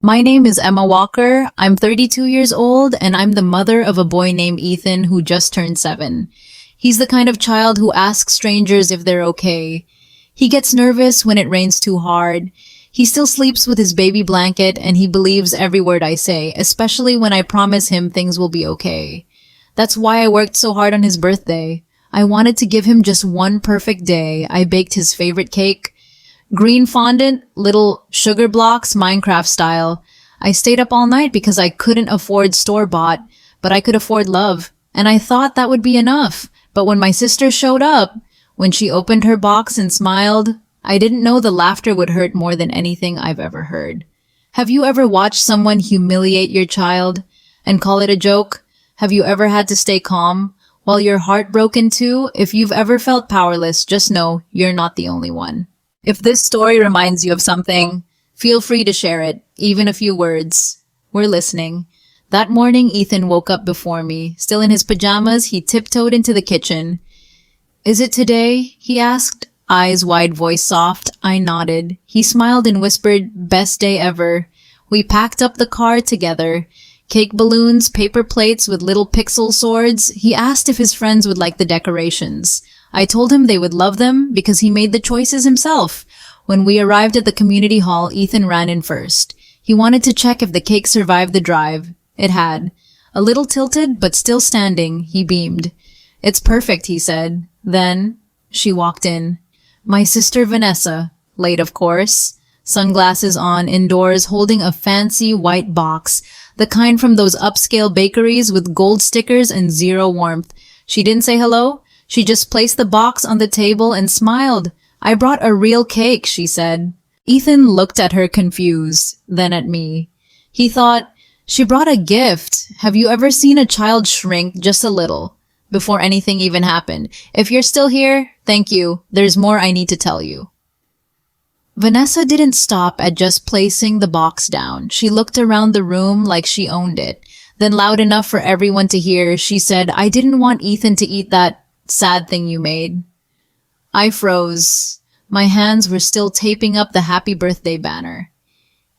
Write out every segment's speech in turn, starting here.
My name is Emma Walker. I'm 32 years old, and I'm the mother of a boy named Ethan who just turned 7. He's the kind of child who asks strangers if they're okay. He gets nervous when it rains too hard. He still sleeps with his baby blanket, and he believes every word I say, especially when I promise him things will be okay. That's why I worked so hard on his birthday. I wanted to give him just one perfect day. I baked his favorite cake. Green fondant, little sugar blocks, Minecraft style. I stayed up all night because I couldn't afford store-bought, but I could afford love. And I thought that would be enough. But when my sister showed up, when she opened her box and smiled, I didn't know the laughter would hurt more than anything I've ever heard. Have you ever watched someone humiliate your child and call it a joke? Have you ever had to stay calm while you're heartbroken too? If you've ever felt powerless, just know you're not the only one. If this story reminds you of something, feel free to share it, even a few words. We're listening. That morning, Ethan woke up before me. Still in his pajamas, he tiptoed into the kitchen. "Is it today?" he asked, eyes wide, voice soft. I nodded. He smiled and whispered, "Best day ever." We packed up the car together. Cake balloons, paper plates with little pixel swords. He asked if his friends would like the decorations. I told him they would love them because he made the choices himself. When we arrived at the community hall, Ethan ran in first. He wanted to check if the cake survived the drive. It had. A little tilted, but still standing, he beamed. "It's perfect," he said. Then she walked in. My sister Vanessa, late of course, sunglasses on, indoors, holding a fancy white box, the kind from those upscale bakeries with gold stickers and zero warmth. She didn't say hello. She just placed the box on the table and smiled. "I brought a real cake," she said. Ethan looked at her confused, then at me. He thought, she brought a gift. Have you ever seen a child shrink just a little before anything even happened? If you're still here, thank you. There's more I need to tell you. Vanessa didn't stop at just placing the box down. She looked around the room like she owned it. Then loud enough for everyone to hear, she said, "I didn't want Ethan to eat that sad thing you made." I froze. My hands were still taping up the happy birthday banner.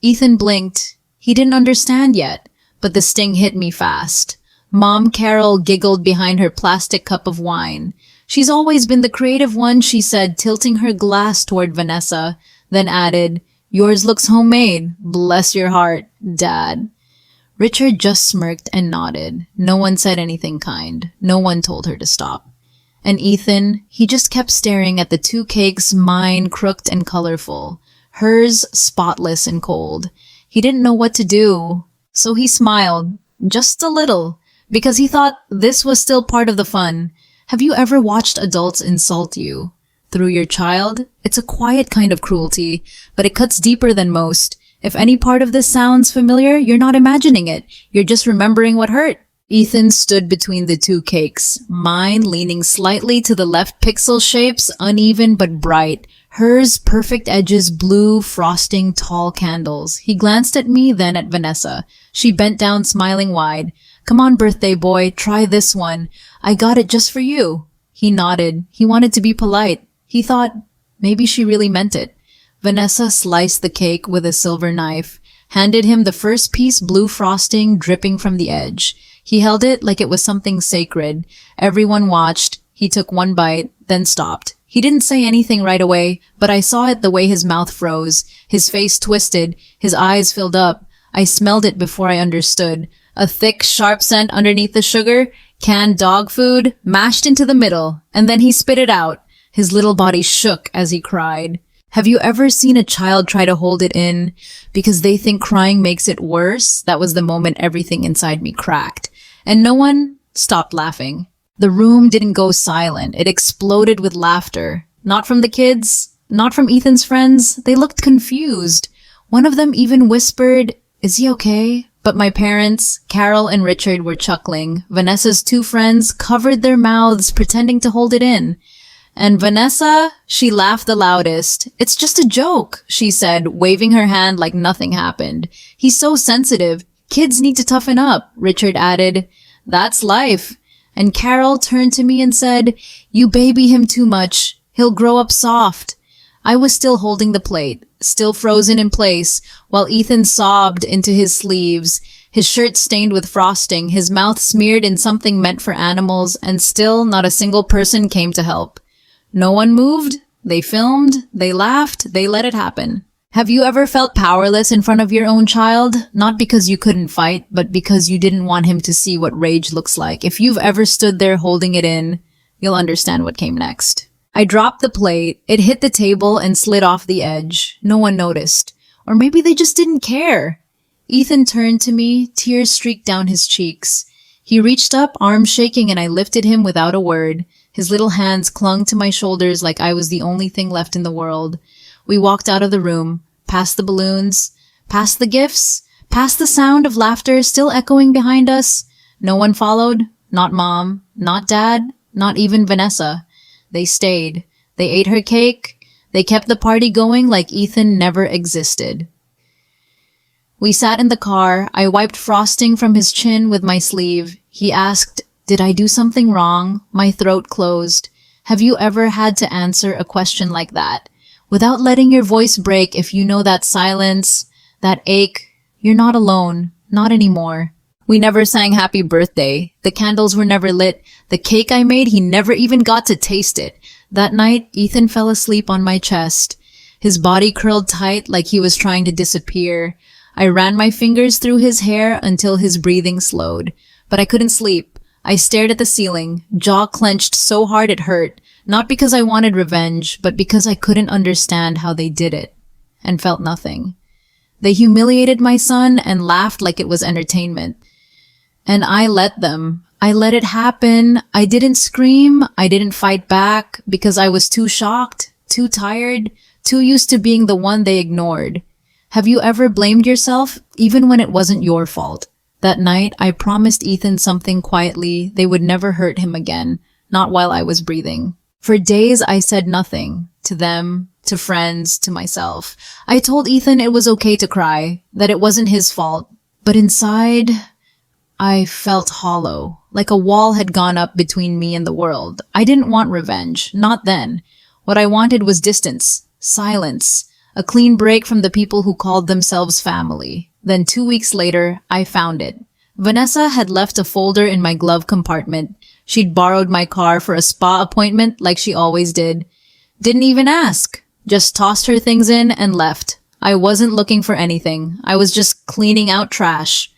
Ethan blinked. He didn't understand yet, but the sting hit me fast. Mom Carol giggled behind her plastic cup of wine. "She's always been the creative one," she said, tilting her glass toward Vanessa, then added, "Yours looks homemade. Bless your heart, Dad." Richard just smirked and nodded. No one said anything kind. No one told her to stop. And Ethan, he just kept staring at the two cakes, mine crooked and colorful, hers spotless and cold. He didn't know what to do, so he smiled, just a little, because he thought this was still part of the fun. Have you ever watched adults insult you through your child? It's a quiet kind of cruelty, but it cuts deeper than most. If any part of this sounds familiar, you're not imagining it. You're just remembering what hurt. Ethan stood between the two cakes, mine leaning slightly to the left, pixel shapes uneven but bright, hers perfect edges, blue frosting, tall candles. He glanced at me, then at Vanessa. She bent down, smiling wide. "Come on, birthday boy, try this one. I got it just for you." He nodded. He wanted to be polite. He thought maybe she really meant it. Vanessa sliced the cake with a silver knife, handed him the first piece, blue frosting dripping from the edge. He held it like it was something sacred. Everyone watched. He took one bite, then stopped. He didn't say anything right away, but I saw it the way his mouth froze. His face twisted. His eyes filled up. I smelled it before I understood. A thick, sharp scent underneath the sugar, canned dog food, mashed into the middle, and then he spit it out. His little body shook as he cried. Have you ever seen a child try to hold it in because they think crying makes it worse? That was the moment everything inside me cracked. And no one stopped laughing. The room didn't go silent. It exploded with laughter. Not from the kids, not from Ethan's friends. They looked confused. One of them even whispered, "Is he okay?" But my parents, Carol and Richard, were chuckling. Vanessa's two friends covered their mouths, pretending to hold it in. And Vanessa, she laughed the loudest. "It's just a joke," she said, waving her hand like nothing happened. "He's so sensitive. Kids need to toughen up," Richard added. "That's life." And Carol turned to me and said, "You baby him too much. He'll grow up soft." I was still holding the plate. still frozen in place, while Ethan sobbed into his sleeves, his shirt stained with frosting, his mouth smeared in something meant for animals, and still not a single person came to help. No one moved, they filmed, they laughed, they let it happen. Have you ever felt powerless in front of your own child? Not because you couldn't fight, but because you didn't want him to see what rage looks like. If you've ever stood there holding it in, you'll understand what came next. I dropped the plate, it hit the table and slid off the edge. No one noticed. Or maybe they just didn't care. Ethan turned to me, tears streaked down his cheeks. He reached up, arms shaking, and I lifted him without a word. His little hands clung to my shoulders like I was the only thing left in the world. We walked out of the room, past the balloons, past the gifts, past the sound of laughter still echoing behind us. No one followed, not Mom, not Dad, not even Vanessa. They stayed. They ate her cake. They kept the party going like Ethan never existed. We sat in the car. I wiped frosting from his chin with my sleeve. He asked, "Did I do something wrong?" My throat closed. Have you ever had to answer a question like that? Without letting your voice break, if you know that silence, that ache, you're not alone. Not anymore. We never sang happy birthday. The candles were never lit. The cake I made, he never even got to taste it. That night, Ethan fell asleep on my chest. His body curled tight like he was trying to disappear. I ran my fingers through his hair until his breathing slowed. But I couldn't sleep. I stared at the ceiling, jaw clenched so hard it hurt. Not because I wanted revenge, but because I couldn't understand how they did it, and felt nothing. They humiliated my son and laughed like it was entertainment. And I let them. I let it happen. I didn't scream. I didn't fight back because I was too shocked, too tired, too used to being the one they ignored. Have you ever blamed yourself, even when it wasn't your fault? That night, I promised Ethan something quietly. They would never hurt him again, not while I was breathing. For days, I said nothing. To them, to friends, to myself. I told Ethan it was okay to cry, that it wasn't his fault. But inside, I felt hollow, like a wall had gone up between me and the world. I didn't want revenge, not then. What I wanted was distance, silence, a clean break from the people who called themselves family. Then 2 weeks later, I found it. Vanessa had left a folder in my glove compartment. She'd borrowed my car for a spa appointment like she always did. Didn't even ask. Just tossed her things in and left. I wasn't looking for anything. I was just cleaning out trash.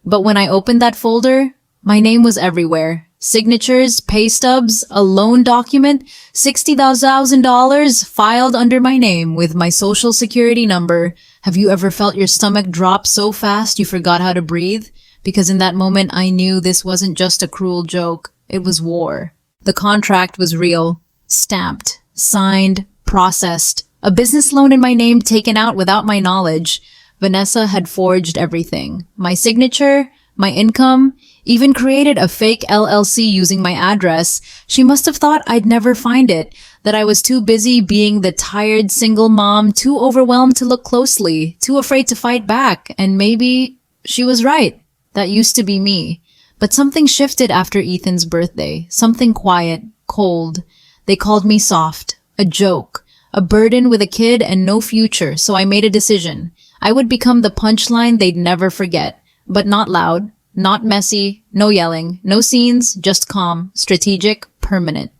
But when I opened that folder, my name was everywhere. Signatures, pay stubs, a loan document, $60,000 filed under my name with my social security number. Have you ever felt your stomach drop so fast you forgot how to breathe? Because in that moment, I knew this wasn't just a cruel joke. It was war. The contract was real. Stamped, signed, processed. A business loan in my name taken out without my knowledge. Vanessa had forged everything. My signature, my income, even created a fake LLC using my address. She must have thought I'd never find it, that I was too busy being the tired single mom, too overwhelmed to look closely, too afraid to fight back, and maybe she was right. That used to be me. But something shifted after Ethan's birthday. Something quiet, cold. They called me soft, a joke, a burden with a kid and no future, so I made a decision. I would become the punchline they'd never forget. But not loud, not messy, no yelling, no scenes, just calm, strategic, permanent.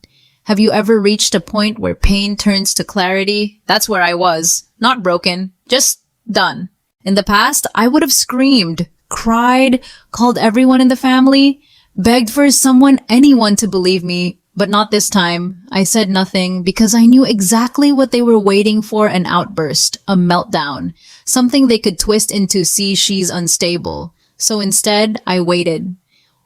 Have you ever reached a point where pain turns to clarity? That's where I was. Not broken, just done. In the past, I would have screamed, cried, called everyone in the family, begged for anyone to believe me, but not this time. I said nothing because I knew exactly what they were waiting for, an outburst, a meltdown, something they could twist into "see, she's unstable." So instead, I waited.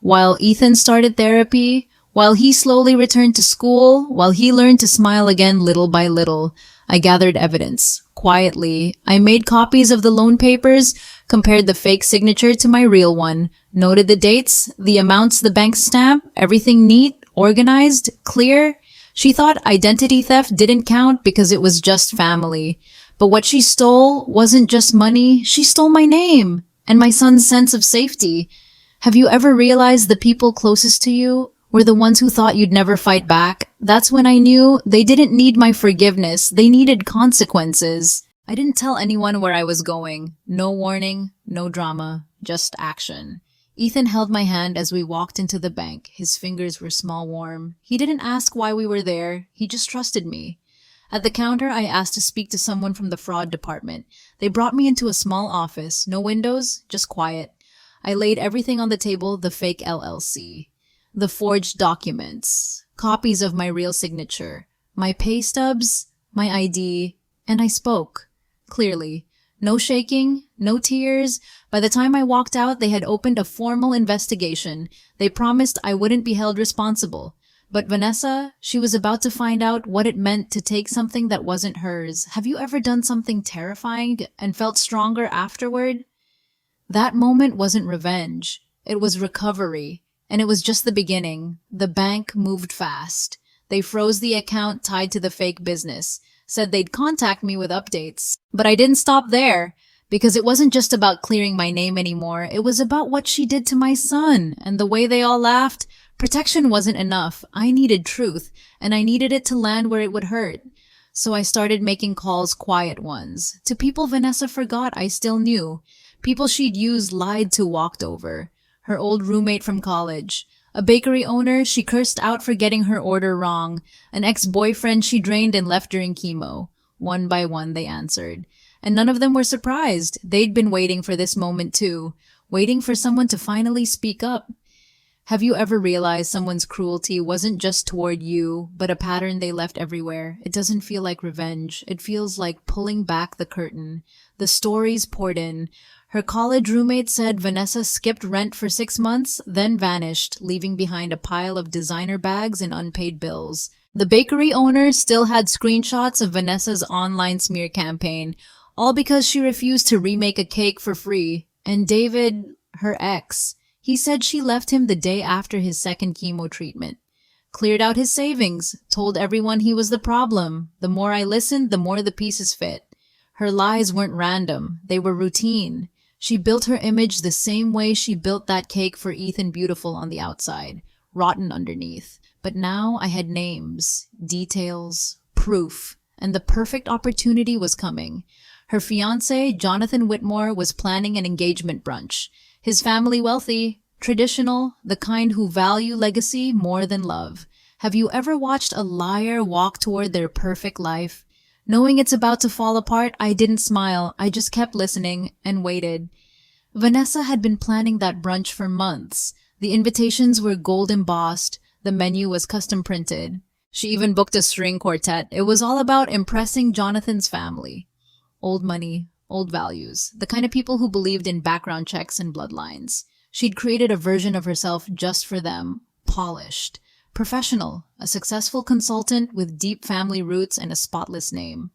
While Ethan started therapy, while he slowly returned to school, while he learned to smile again little by little, I gathered evidence. Quietly, I made copies of the loan papers, compared the fake signature to my real one, noted the dates, the amounts, the bank stamp, everything neat, organized, clear. She thought identity theft didn't count because it was just family. But what she stole wasn't just money, she stole my name and my son's sense of safety. Have you ever realized the people closest to you were the ones who thought you'd never fight back? That's when I knew they didn't need my forgiveness, they needed consequences. I didn't tell anyone where I was going. No warning, no drama, just action. Ethan held my hand as we walked into the bank. His fingers were small warm. He didn't ask why we were there. He just trusted me. At the counter, I asked to speak to someone from the fraud department. They brought me into a small office. No windows, just quiet. I laid everything on the table, the fake LLC, the forged documents, copies of my real signature, my pay stubs, my ID, and I spoke. Clearly. No shaking, no tears. By the time I walked out, they had opened a formal investigation. They promised I wouldn't be held responsible. But Vanessa, she was about to find out what it meant to take something that wasn't hers. Have you ever done something terrifying and felt stronger afterward? That moment wasn't revenge. It was recovery. And it was just the beginning. The bank moved fast. They froze the account tied to the fake business, said they'd contact me with updates. But I didn't stop there, because it wasn't just about clearing my name anymore. It was about what she did to my son, and the way they all laughed. Protection wasn't enough. I needed truth, and I needed it to land where it would hurt. So I started making calls, quiet ones, to people Vanessa forgot I still knew. People she'd used, lied to, walked over. Her old roommate from college. A bakery owner she cursed out for getting her order wrong. An ex-boyfriend she drained and left during chemo. One by one they answered. And none of them were surprised. They'd been waiting for this moment too. Waiting for someone to finally speak up. Have you ever realized someone's cruelty wasn't just toward you, but a pattern they left everywhere? It doesn't feel like revenge. It feels like pulling back the curtain. The stories poured in. Her college roommate said Vanessa skipped rent for 6 months, then vanished, leaving behind a pile of designer bags and unpaid bills. The bakery owner still had screenshots of Vanessa's online smear campaign, all because she refused to remake a cake for free. And David, her ex, he said she left him the day after his second chemo treatment. Cleared out his savings, told everyone he was the problem. The more I listened, the more the pieces fit. Her lies weren't random. They were routine. She built her image the same way she built that cake for Ethan beautiful on the outside, rotten underneath. But now I had names, details, proof, and the perfect opportunity was coming. Her fiancé, Jonathan Whitmore, was planning an engagement brunch. His family wealthy, traditional, the kind who value legacy more than love. Have you ever watched a liar walk toward their perfect life? Knowing it's about to fall apart, I didn't smile. I just kept listening and waited. Vanessa had been planning that brunch for months. The invitations were gold embossed. The menu was custom printed. She even booked a string quartet. It was all about impressing Jonathan's family. Old money, old values. The kind of people who believed in background checks and bloodlines. She'd created a version of herself just for them. Polished. Professional, a successful consultant with deep family roots and a spotless name.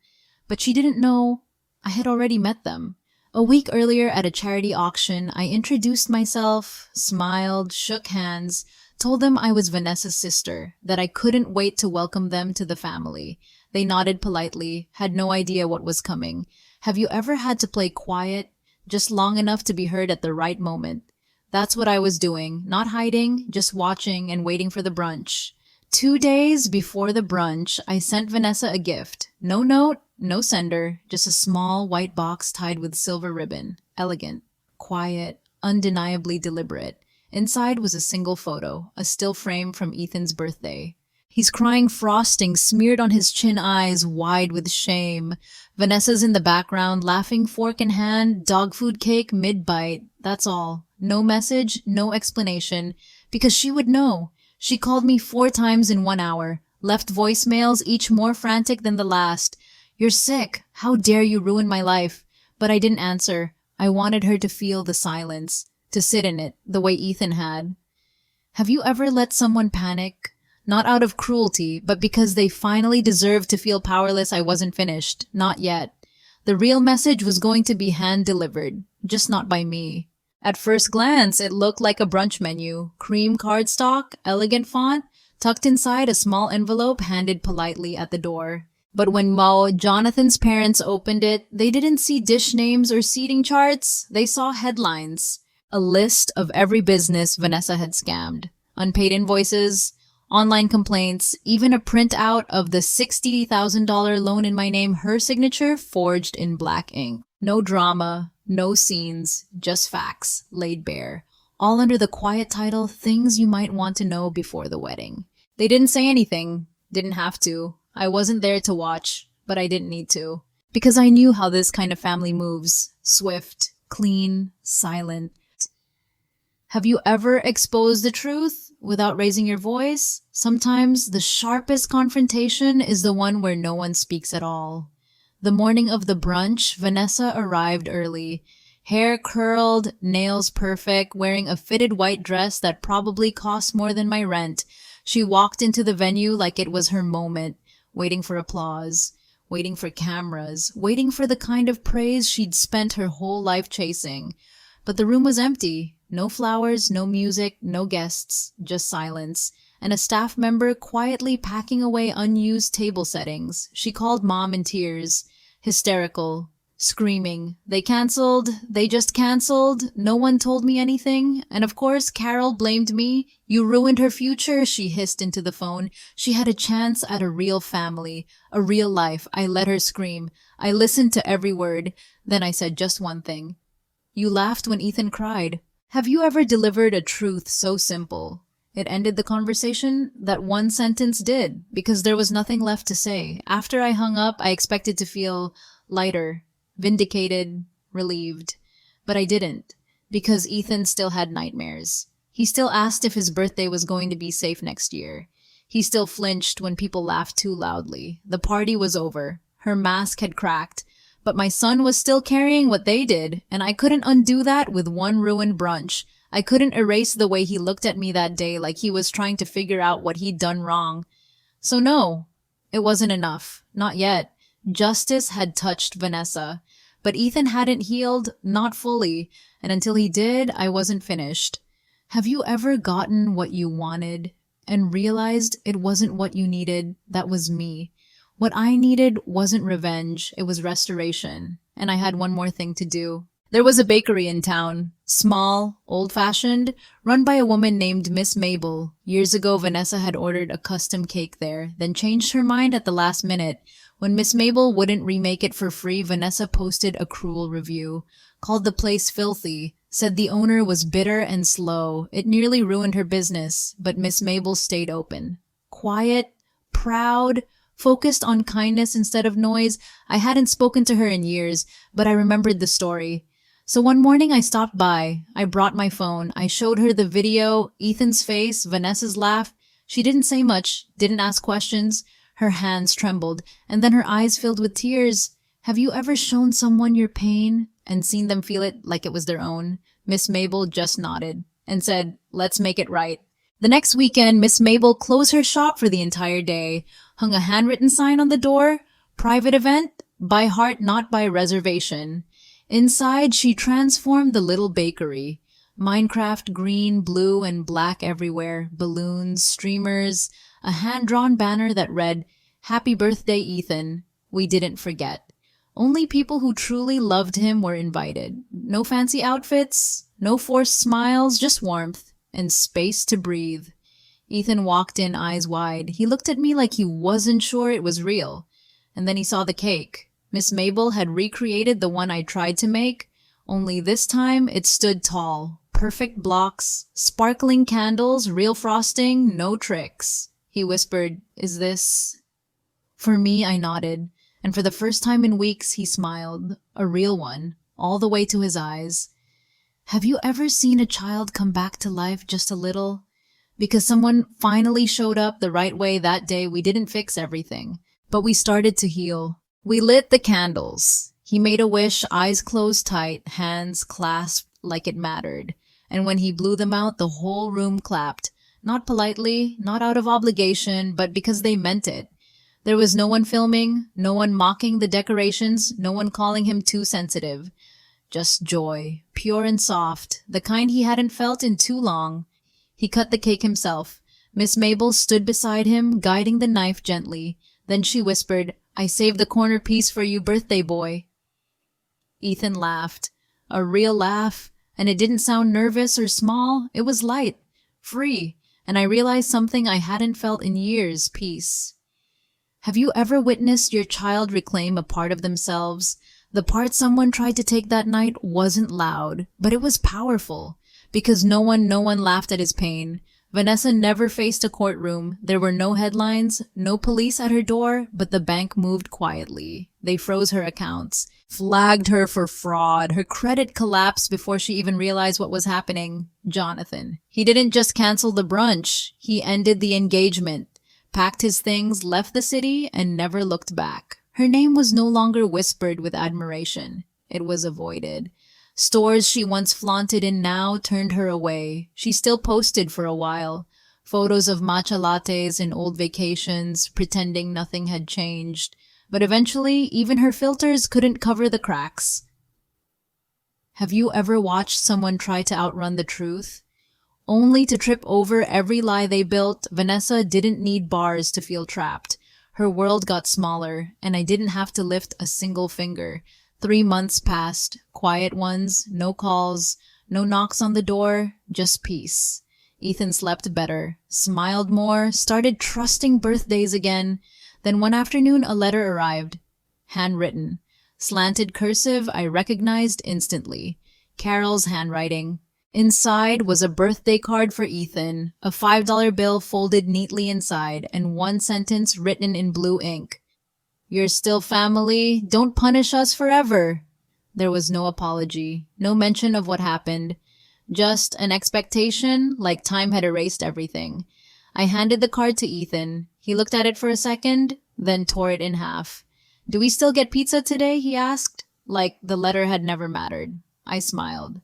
But she didn't know I had already met them. A week earlier at a charity auction, I introduced myself, smiled, shook hands, told them I was Vanessa's sister, that I couldn't wait to welcome them to the family. They nodded politely, had no idea what was coming. Have you ever had to play quiet, just long enough to be heard at the right moment? That's what I was doing, not hiding, just watching and waiting for the brunch. 2 days before the brunch, I sent Vanessa a gift. No note, no sender, just a small white box tied with silver ribbon. Elegant, quiet, undeniably deliberate. Inside was a single photo, a still frame from Ethan's birthday. He's crying frosting smeared on his chin, eyes wide with shame. Vanessa's in the background, laughing, fork in hand, dog food cake mid-bite. That's all. No message, no explanation, because she would know. She called me 4 times in 1 hour, left voicemails, each more frantic than the last. You're sick. How dare you ruin my life? But I didn't answer. I wanted her to feel the silence, to sit in it, the way Ethan had. Have you ever let someone panic? Not out of cruelty, but because they finally deserved to feel powerless. I wasn't finished. Not yet. The real message was going to be hand-delivered, just not by me. At first glance, it looked like a brunch menu. Cream cardstock, elegant font, tucked inside a small envelope handed politely at the door. But when Jonathan's parents opened it, they didn't see dish names or seating charts. They saw headlines. A list of every business Vanessa had scammed. Unpaid invoices, Online complaints, even a printout of the $60,000 loan in my name, her signature forged in black ink. No drama, no scenes, just facts laid bare, all under the quiet title, Things You Might Want to Know Before the Wedding. They didn't say anything, didn't have to. I wasn't there to watch, but I didn't need to. Because I knew how this kind of family moves. Swift, clean, silent. Have you ever exposed the truth without raising your voice? Sometimes the sharpest confrontation is the one where no one speaks at all. The morning of the brunch, Vanessa arrived early. Hair curled, nails perfect, wearing a fitted white dress that probably cost more than my rent. She walked into the venue like it was her moment, waiting for applause, waiting for cameras, waiting for the kind of praise she'd spent her whole life chasing. But the room was empty. No flowers, no music, no guests, just silence, and a staff member quietly packing away unused table settings. She called Mom in tears, hysterical, screaming, "They canceled, they just canceled, no one told me anything." And of course, Carol blamed me. "You ruined her future," she hissed into the phone. She had a chance at a real family, a real life. I let her scream. I listened to every word. Then I said just one thing. "You laughed when Ethan cried." Have you ever delivered a truth so simple? It ended the conversation. That one sentence did, because there was nothing left to say. After I hung up, I expected to feel lighter, vindicated, relieved. But I didn't, because Ethan still had nightmares. He still asked if his birthday was going to be safe next year. He still flinched when people laughed too loudly. The party was over. Her mask had cracked. But my son was still carrying what they did, and I couldn't undo that with one ruined brunch. I couldn't erase the way he looked at me that day like he was trying to figure out what he'd done wrong. So no, it wasn't enough. Not yet. Justice had touched Vanessa, but Ethan hadn't healed, not fully, and until he did, I wasn't finished. Have you ever gotten what you wanted and realized it wasn't what you needed? That was me. What I needed wasn't revenge, it was restoration. And I had one more thing to do. There was a bakery in town, small, old-fashioned, run by a woman named Miss Mabel. Years ago, Vanessa had ordered a custom cake there, then changed her mind at the last minute. When Miss Mabel wouldn't remake it for free, Vanessa posted a cruel review, called the place filthy, said the owner was bitter and slow. It nearly ruined her business, but Miss Mabel stayed open. Quiet, proud, focused on kindness instead of noise. I hadn't spoken to her in years, but I remembered the story. So one morning I stopped by. I brought my phone. I showed her the video, Ethan's face, Vanessa's laugh. She didn't say much, didn't ask questions. Her hands trembled, and then her eyes filled with tears. Have you ever shown someone your pain and seen them feel it like it was their own? Miss Mabel just nodded and said, "Let's make it right." The next weekend, Miss Mabel closed her shop for the entire day, hung a handwritten sign on the door, "Private event, by heart, not by reservation." Inside, she transformed the little bakery. Minecraft green, blue, and black everywhere, balloons, streamers, a hand-drawn banner that read, "Happy birthday, Ethan. We didn't forget." Only people who truly loved him were invited. No fancy outfits, no forced smiles, just warmth and space to breathe. Ethan walked in, eyes wide. He looked at me like he wasn't sure it was real. And then he saw the cake. Miss Mabel had recreated the one I tried to make, only this time it stood tall. Perfect blocks, sparkling candles, real frosting, no tricks. He whispered, "Is this?" For me, I nodded, and for the first time in weeks, he smiled. A real one, all the way to his eyes. Have you ever seen a child come back to life just a little? Because someone finally showed up the right way that day, we didn't fix everything, but we started to heal. We lit the candles. He made a wish, eyes closed tight, hands clasped like it mattered. And when he blew them out, the whole room clapped. Not politely, not out of obligation, but because they meant it. There was no one filming, no one mocking the decorations, no one calling him too sensitive. Just joy, pure and soft, the kind he hadn't felt in too long. He cut the cake himself. Miss Mabel stood beside him, guiding the knife gently. Then she whispered, "I saved the corner piece for you, birthday boy." Ethan laughed. A real laugh, and it didn't sound nervous or small. It was light, free, and I realized something I hadn't felt in years: peace. Have you ever witnessed your child reclaim a part of themselves? The part someone tried to take that night wasn't loud, but it was powerful. Because no one laughed at his pain. Vanessa never faced a courtroom. There were no headlines, no police at her door, but the bank moved quietly. They froze her accounts, flagged her for fraud. Her credit collapsed before she even realized what was happening. Jonathan. He didn't just cancel the brunch. He ended the engagement, packed his things, left the city, and never looked back. Her name was no longer whispered with admiration. It was avoided. Stores she once flaunted in now turned her away. She still posted for a while. Photos of matcha lattes and old vacations, pretending nothing had changed. But eventually, even her filters couldn't cover the cracks. Have you ever watched someone try to outrun the truth, only to trip over every lie they built? Vanessa didn't need bars to feel trapped. Her world got smaller, and I didn't have to lift a single finger. 3 months passed, quiet ones, no calls, no knocks on the door, just peace. Ethan slept better, smiled more, started trusting birthdays again. Then one afternoon a letter arrived. Handwritten. Slanted cursive I recognized instantly. Carol's handwriting. Inside was a birthday card for Ethan, a $5 bill folded neatly inside, and one sentence written in blue ink. You're still family. Don't punish us forever. There was no apology, no mention of what happened. Just an expectation, like time had erased everything. I handed the card to Ethan. He looked at it for a second, then tore it in half. Do we still get pizza today? He asked, like the letter had never mattered. I smiled.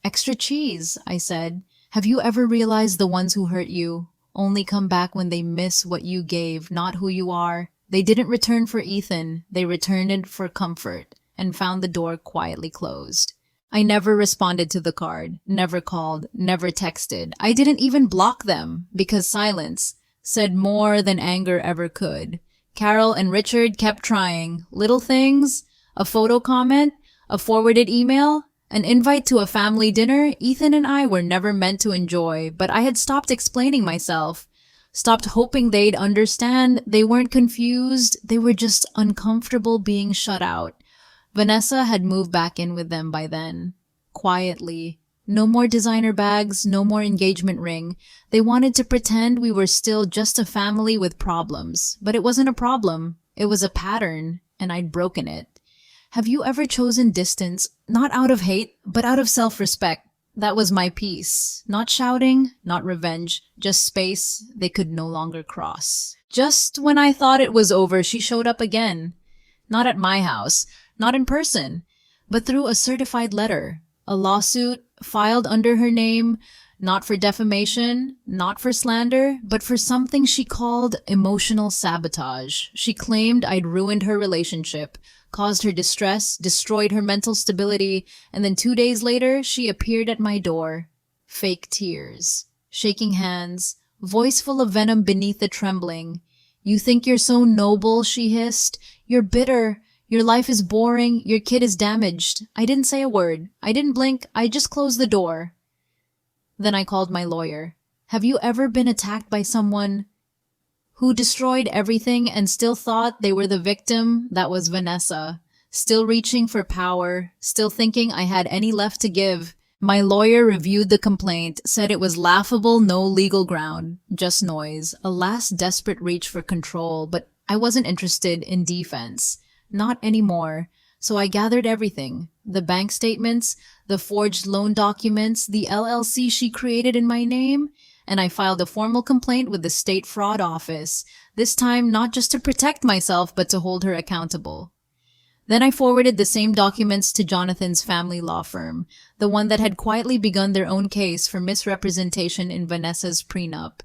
Extra cheese, I said. Have you ever realized the ones who hurt you only come back when they miss what you gave, not who you are? They didn't return for Ethan. They returned it for comfort and found the door quietly closed. I never responded to the card, never called, never texted. I didn't even block them because silence said more than anger ever could. Carol and Richard kept trying. Little things, a photo comment, a forwarded email, an invite to a family dinner. Ethan and I were never meant to enjoy, but I had stopped explaining myself. Stopped hoping they'd understand. They weren't confused. They were just uncomfortable being shut out. Vanessa had moved back in with them by then. Quietly. No more designer bags, no more engagement ring. They wanted to pretend we were still just a family with problems. But it wasn't a problem. It was a pattern, and I'd broken it. Have you ever chosen distance, not out of hate, but out of self-respect? That was my peace. Not shouting, not revenge, just space they could no longer cross. Just when I thought it was over, she showed up again. Not at my house, not in person, but through a certified letter. A lawsuit filed under her name, not for defamation, not for slander, but for something she called emotional sabotage. She claimed I'd ruined her relationship, caused her distress, destroyed her mental stability, and then 2 days later, she appeared at my door. Fake tears, shaking hands, voice full of venom beneath the trembling. You think you're so noble, she hissed. You're bitter. Your life is boring. Your kid is damaged. I didn't say a word. I didn't blink. I just closed the door. Then I called my lawyer. Have you ever been attacked by someone who destroyed everything and still thought they were the victim? That was Vanessa. Still reaching for power, still thinking I had any left to give. My lawyer reviewed the complaint, said it was laughable, no legal ground, just noise, a last desperate reach for control, but I wasn't interested in defense. Not anymore. So I gathered everything. The bank statements, the forged loan documents, the LLC she created in my name, and I filed a formal complaint with the state fraud office, this time not just to protect myself, but to hold her accountable. Then I forwarded the same documents to Jonathan's family law firm, the one that had quietly begun their own case for misrepresentation in Vanessa's prenup.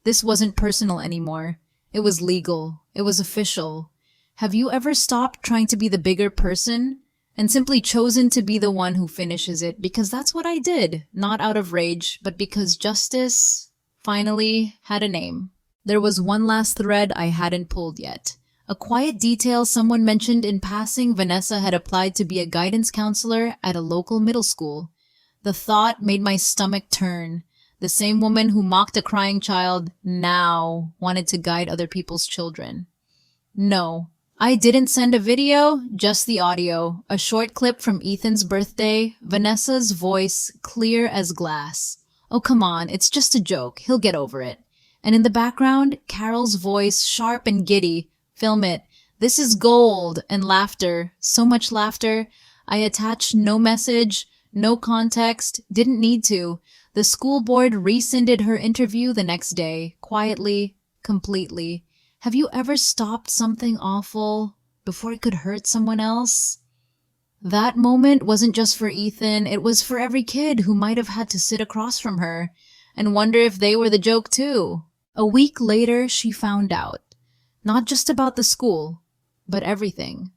This wasn't personal anymore. It was legal. It was official. Have you ever stopped trying to be the bigger person and simply chosen to be the one who finishes it? Because that's what I did, not out of rage, but because justice finally had a name. There was one last thread I hadn't pulled yet. A quiet detail someone mentioned in passing. Vanessa had applied to be a guidance counselor at a local middle school. The thought made my stomach turn. The same woman who mocked a crying child now wanted to guide other people's children. No, I didn't send a video, just the audio. A short clip from Ethan's birthday, Vanessa's voice clear as glass. Oh, come on, it's just a joke. He'll get over it. And in the background, Carol's voice, sharp and giddy. Film it. This is gold. And laughter. So much laughter. I attached no message, no context, didn't need to. The school board rescinded her interview the next day, quietly, completely. Have you ever stopped something awful before it could hurt someone else? That moment wasn't just for Ethan, it was for every kid who might have had to sit across from her and wonder if they were the joke too. A week later, she found out. Not just about the school, but everything.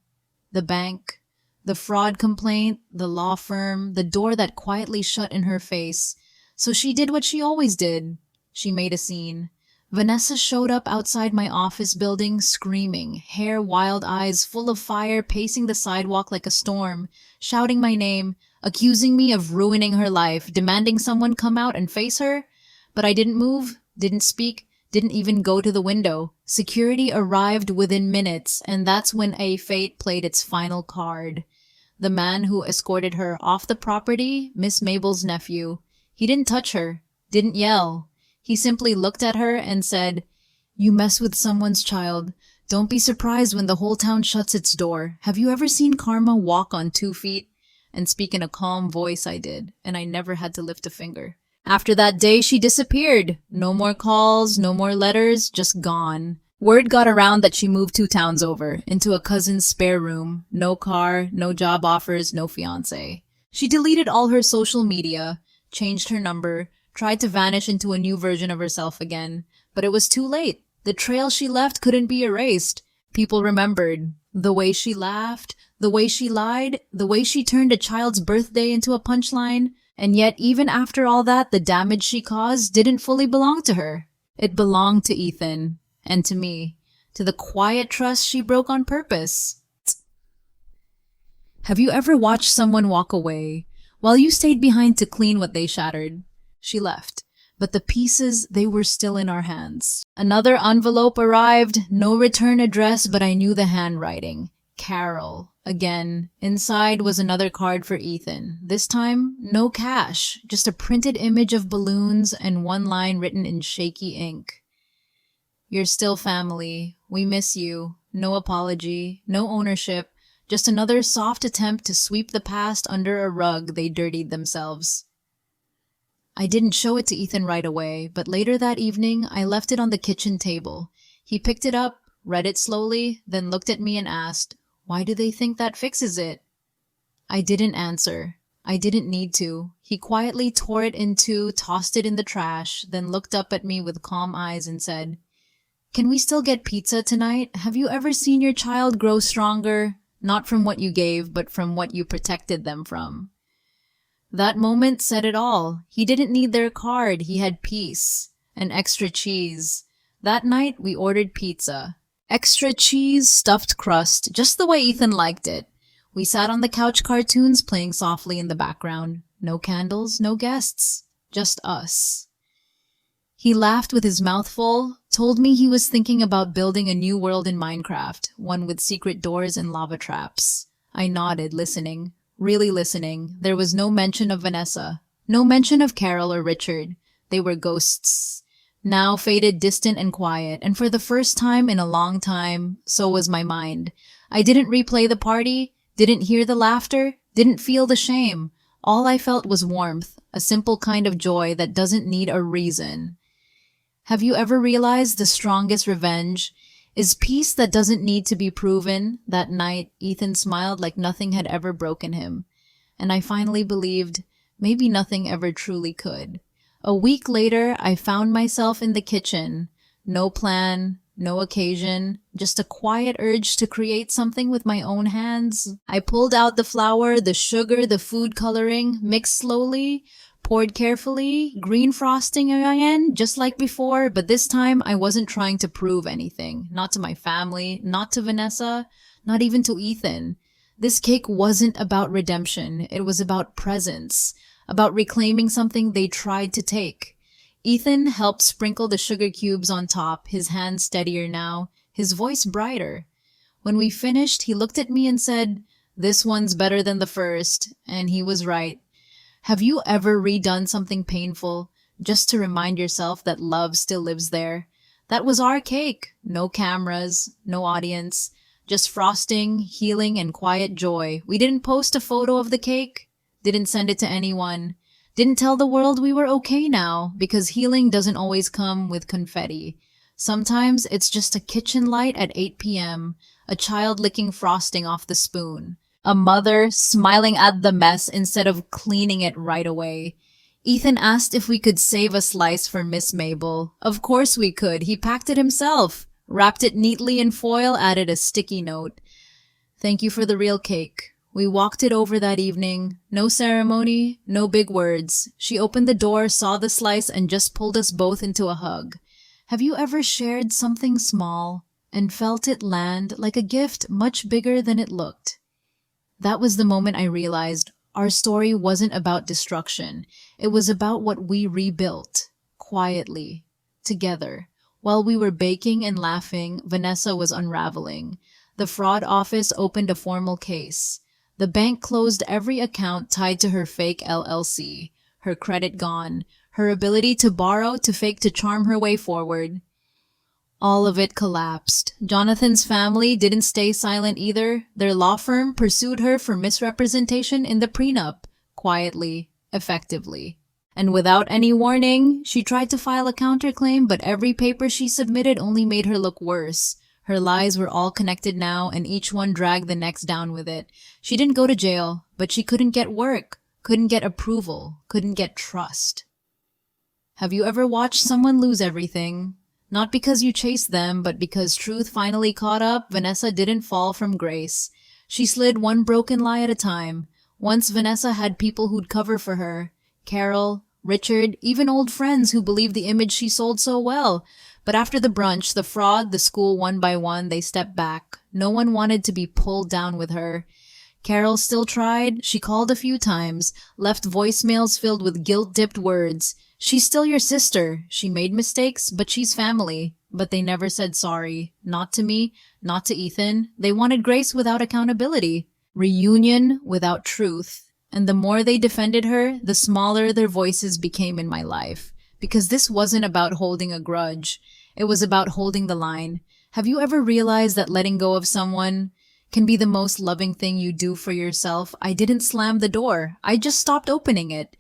The bank, the fraud complaint, the law firm, the door that quietly shut in her face. So she did what she always did. She made a scene. Vanessa showed up outside my office building, screaming, hair, wild eyes, full of fire, pacing the sidewalk like a storm, shouting my name, accusing me of ruining her life, demanding someone come out and face her. But I didn't move, didn't speak, didn't even go to the window. Security arrived within minutes, and that's when a fate played its final card. The man who escorted her off the property, Miss Mabel's nephew. He didn't touch her, didn't yell. He simply looked at her and said, "You mess with someone's child. Don't be surprised when the whole town shuts its door. Have you ever seen Karma walk on 2 feet?" And speak in a calm voice. I did, and I never had to lift a finger. After that day, she disappeared. No more calls, no more letters, just gone. Word got around that she moved 2 towns over, into a cousin's spare room. No car, no job offers, no fiancé. She deleted all her social media, changed her number, tried to vanish into a new version of herself again. But it was too late. The trail she left couldn't be erased. People remembered. The way she laughed, the way she lied, the way she turned a child's birthday into a punchline. And yet, even after all that, the damage she caused didn't fully belong to her. It belonged to Ethan, and to me, to the quiet trust she broke on purpose. Have you ever watched someone walk away while you stayed behind to clean what they shattered? She left, but the pieces, they were still in our hands. Another envelope arrived, no return address, but I knew the handwriting. Carol. Again, inside was another card for Ethan. This time, no cash, just a printed image of balloons and one line written in shaky ink. "You're still family. We miss you. No apology, no ownership, just another soft attempt to sweep the past under a rug they dirtied themselves." I didn't show it to Ethan right away, but later that evening, I left it on the kitchen table. He picked it up, read it slowly, then looked at me and asked, "Why do they think that fixes it?" I didn't answer. I didn't need to. He quietly tore it in two, tossed it in the trash, then looked up at me with calm eyes and said, "Can we still get pizza tonight? Have you ever seen your child grow stronger? Not from what you gave, but from what you protected them from." That moment said it all. He didn't need their card. He had peace and extra cheese. That night, we ordered pizza. Extra cheese, stuffed crust, just the way Ethan liked it. We sat on the couch, cartoons playing softly in the background. No candles, no guests, just us. He laughed with his mouth full, told me he was thinking about building a new world in Minecraft, one with secret doors and lava traps. I nodded, listening, really listening. There was no mention of Vanessa, no mention of Carol or Richard. They were ghosts. Now faded, distant and quiet, and for the first time in a long time, so was my mind. I didn't replay the party, didn't hear the laughter, didn't feel the shame. All I felt was warmth, a simple kind of joy that doesn't need a reason. Have you ever realized the strongest revenge is peace that doesn't need to be proven? That night, Ethan smiled like nothing had ever broken him, and I finally believed maybe nothing ever truly could. A week later, I found myself in the kitchen. No plan, no occasion, just a quiet urge to create something with my own hands. I pulled out the flour, the sugar, the food coloring, mixed slowly, poured carefully, green frosting again, just like before, but this time I wasn't trying to prove anything. Not to my family, not to Vanessa, not even to Ethan. This cake wasn't about redemption. It was about presence. About reclaiming something they tried to take. Ethan helped sprinkle the sugar cubes on top, his hand steadier now, his voice brighter. When we finished, he looked at me and said, "This one's better than the first," and he was right. Have you ever redone something painful just to remind yourself that love still lives there? That was our cake. No cameras, no audience, just frosting, healing, and quiet joy. We didn't post a photo of the cake, didn't send it to anyone, didn't tell the world we were okay now, because healing doesn't always come with confetti. Sometimes it's just a kitchen light at 8 p.m., a child licking frosting off the spoon, a mother smiling at the mess instead of cleaning it right away. Ethan asked if we could save a slice for Miss Mabel. Of course we could. He packed it himself, wrapped it neatly in foil, added a sticky note. "Thank you for the real cake." We walked it over that evening. No ceremony, no big words. She opened the door, saw the slice, and just pulled us both into a hug. Have you ever shared something small and felt it land like a gift much bigger than it looked? That was the moment I realized our story wasn't about destruction. It was about what we rebuilt, quietly, together. While we were baking and laughing, Vanessa was unraveling. The fraud office opened a formal case. The bank closed every account tied to her fake LLC. Her credit gone. Her ability to borrow to fake to charm her way forward. All of it collapsed. Jonathan's family didn't stay silent either. Their law firm pursued her for misrepresentation in the prenup, quietly, effectively. And without any warning, she tried to file a counterclaim, but every paper she submitted only made her look worse. Her lies were all connected now, and each one dragged the next down with it. She didn't go to jail, but she couldn't get work, couldn't get approval, couldn't get trust. Have you ever watched someone lose everything? Not because you chased them, but because truth finally caught up. Vanessa didn't fall from grace. She slid one broken lie at a time. Once Vanessa had people who'd cover for her. Carol, Richard, even old friends who believed the image she sold so well. But after the brunch, the fraud, the school, one by one, they stepped back. No one wanted to be pulled down with her. Carol still tried. She called a few times, left voicemails filled with guilt-dipped words. "She's still your sister. She made mistakes, but she's family." But they never said sorry. Not to me, not to Ethan. They wanted grace without accountability, reunion without truth. And the more they defended her, the smaller their voices became in my life. Because this wasn't about holding a grudge. It was about holding the line. Have you ever realized that letting go of someone can be the most loving thing you do for yourself? I didn't slam the door. I just stopped opening it.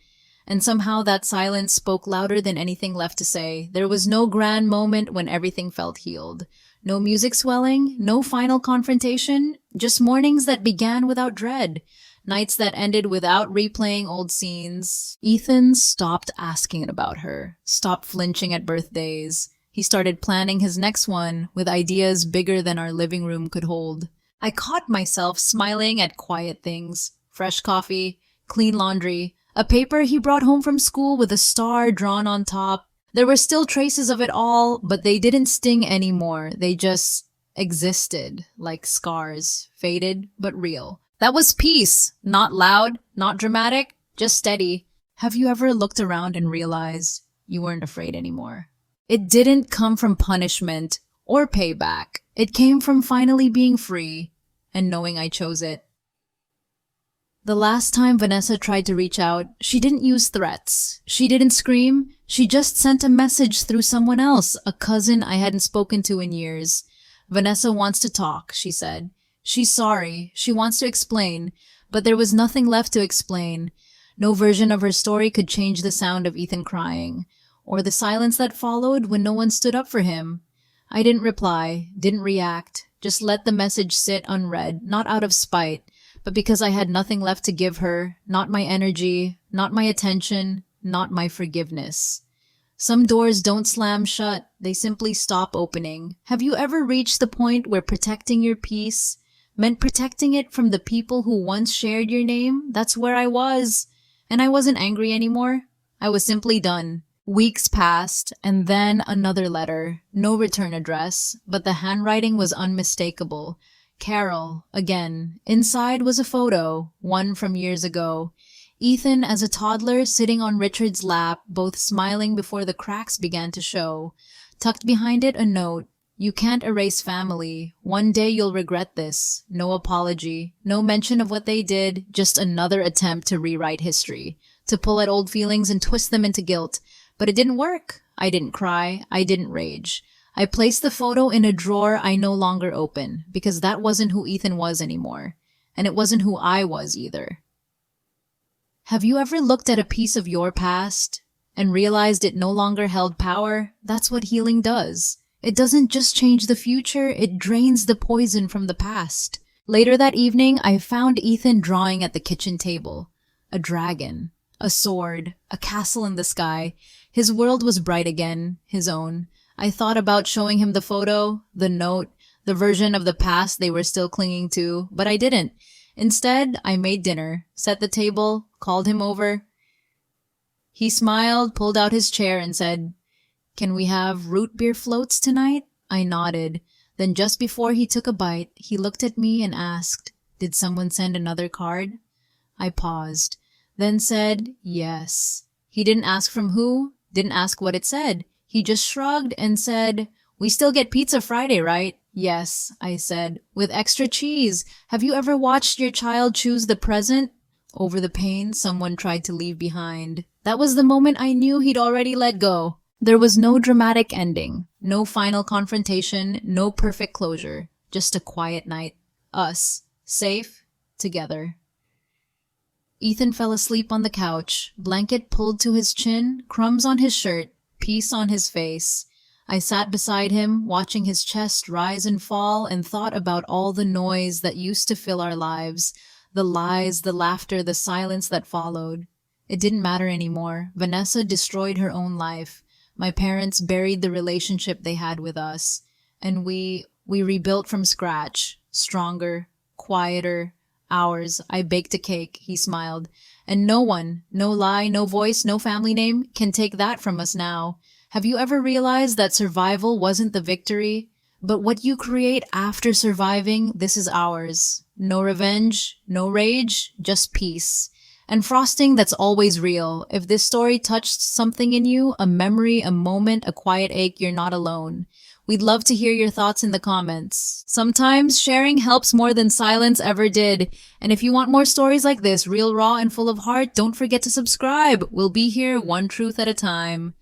And somehow that silence spoke louder than anything left to say. There was no grand moment when everything felt healed. No music swelling, no final confrontation, just mornings that began without dread. Nights that ended without replaying old scenes. Ethan stopped asking about her, stopped flinching at birthdays. He started planning his next one with ideas bigger than our living room could hold. I caught myself smiling at quiet things. Fresh coffee, clean laundry, a paper he brought home from school with a star drawn on top. There were still traces of it all, but they didn't sting anymore. They just existed, like scars, faded but real. That was peace. Not loud, not dramatic, just steady. Have you ever looked around and realized you weren't afraid anymore? It didn't come from punishment or payback. It came from finally being free and knowing I chose it. The last time Vanessa tried to reach out, she didn't use threats. She didn't scream. She just sent a message through someone else, a cousin I hadn't spoken to in years. "Vanessa wants to talk," she said. "She's sorry. She wants to explain." But there was nothing left to explain. No version of her story could change the sound of Ethan crying, or the silence that followed when no one stood up for him. I didn't reply, didn't react, just let the message sit unread, not out of spite, but because I had nothing left to give her, not my energy, not my attention, not my forgiveness. Some doors don't slam shut, they simply stop opening. Have you ever reached the point where protecting your peace meant protecting it from the people who once shared your name? That's where I was. And I wasn't angry anymore. I was simply done. Weeks passed, and then another letter. No return address, but the handwriting was unmistakable. Carol, again. Inside was a photo, one from years ago. Ethan, as a toddler, sitting on Richard's lap, both smiling before the cracks began to show. Tucked behind it, a note. You can't erase family. One day you'll regret this. No apology. No mention of what they did. Just another attempt to rewrite history. To pull at old feelings and twist them into guilt. But it didn't work. I didn't cry. I didn't rage. I placed the photo in a drawer I no longer open, because that wasn't who Ethan was anymore. And it wasn't who I was either. Have you ever looked at a piece of your past and realized it no longer held power? That's what healing does. It doesn't just change the future, it drains the poison from the past. Later that evening, I found Ethan drawing at the kitchen table. A dragon, a sword, a castle in the sky. His world was bright again, his own. I thought about showing him the photo, the note, the version of the past they were still clinging to, but I didn't. Instead, I made dinner, set the table, called him over. He smiled, pulled out his chair, and said, "Can we have root beer floats tonight?" I nodded. Then just before he took a bite, he looked at me and asked, "Did someone send another card?" I paused, then said, "Yes." He didn't ask from who, didn't ask what it said. He just shrugged and said, "We still get pizza Friday, right?" "Yes," I said, "with extra cheese. Have you ever watched your child choose the present over the pain someone tried to leave behind?" That was the moment I knew he'd already let go. There was no dramatic ending, no final confrontation, no perfect closure. Just a quiet night. Us, safe, together. Ethan fell asleep on the couch, blanket pulled to his chin, crumbs on his shirt, peace on his face. I sat beside him, watching his chest rise and fall, and thought about all the noise that used to fill our lives, the lies, the laughter, the silence that followed. It didn't matter anymore. Vanessa destroyed her own life. My parents buried the relationship they had with us. And we rebuilt from scratch. Stronger, quieter, ours. I baked a cake, he smiled. And no one, no lie, no voice, no family name, can take that from us now. Have you ever realized that survival wasn't the victory, but what you create after surviving? This is ours. No revenge, no rage, just peace. And frosting that's always real. If this story touched something in you, a memory, a moment, a quiet ache, you're not alone. We'd love to hear your thoughts in the comments. Sometimes sharing helps more than silence ever did. And if you want more stories like this, real, raw, and full of heart, don't forget to subscribe. We'll be here one truth at a time.